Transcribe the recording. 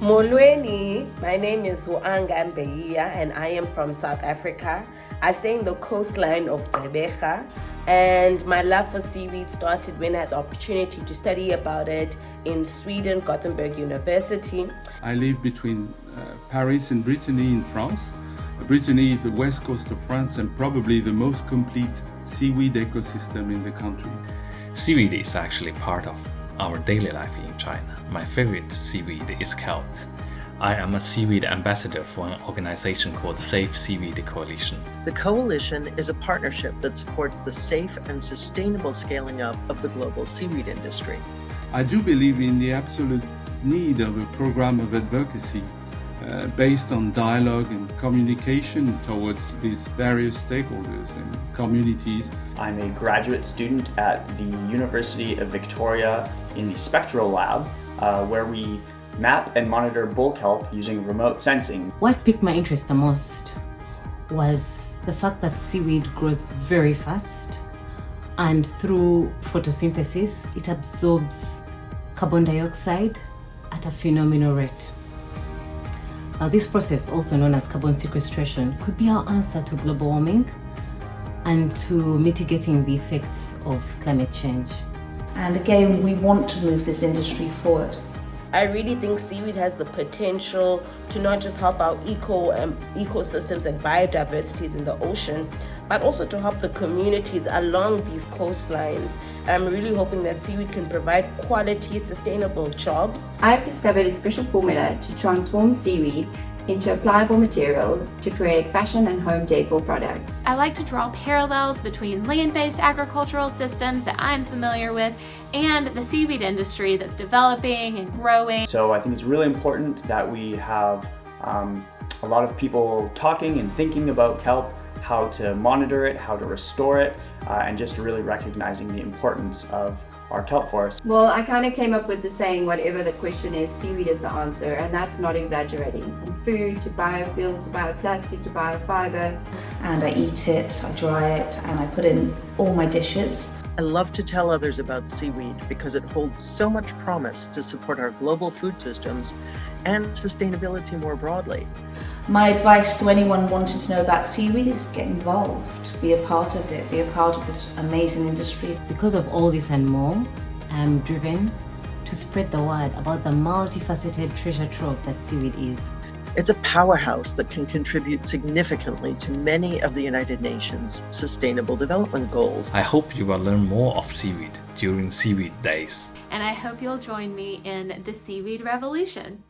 Molweni, my name is Huanga Mbeia and I am from South Africa. I stay in the coastline of Gqeberha, and my love for seaweed started when I had the opportunity to study about it in Sweden, Gothenburg University. I live between Paris and Brittany in France. Brittany is the west coast of France and probably the most complete seaweed ecosystem in the country. Seaweed is actually part of our daily life in China. My favorite seaweed is kelp. I am a seaweed ambassador for an organization called Safe Seaweed Coalition. The coalition is a partnership that supports the safe and sustainable scaling up of the global seaweed industry. I do believe in the absolute need of a program of advocacy based on dialogue and communication towards these various stakeholders and communities. I'm a graduate student at the University of Victoria in the Spectral Lab, where we map and monitor bull kelp using remote sensing. What piqued my interest the most was the fact that seaweed grows very fast, and through photosynthesis, it absorbs carbon dioxide at a phenomenal rate. Now, this process, also known as carbon sequestration, could be our answer to global warming and to mitigating the effects of climate change. And again, we want to move this industry forward. I really think seaweed has the potential to not just help our ecosystems and biodiversities in the ocean, but also to help the communities along these coastlines. I'm really hoping that seaweed can provide quality, sustainable jobs. I've discovered a special formula to transform seaweed into a pliable material to create fashion and home decor products. I like to draw parallels between land-based agricultural systems that I'm familiar with and the seaweed industry that's developing and growing. So I think it's really important that we have a lot of people talking and thinking about kelp, how to monitor it, how to restore it, and just really recognizing the importance of our kelp forests. Well, I kind of came up with the saying, whatever the question is, seaweed is the answer, and that's not exaggerating. From food to biofuels to bioplastic to biofiber. And I eat it, I dry it, and I put it in all my dishes. I love to tell others about seaweed because it holds so much promise to support our global food systems and sustainability more broadly. My advice to anyone wanting to know about seaweed is get involved, be a part of it, be a part of this amazing industry. Because of all this and more, I am driven to spread the word about the multifaceted treasure trove that seaweed is. It's a powerhouse that can contribute significantly to many of the United Nations Sustainable Development Goals. I hope you will learn more of seaweed during Seaweed Days. And I hope you'll join me in the seaweed revolution.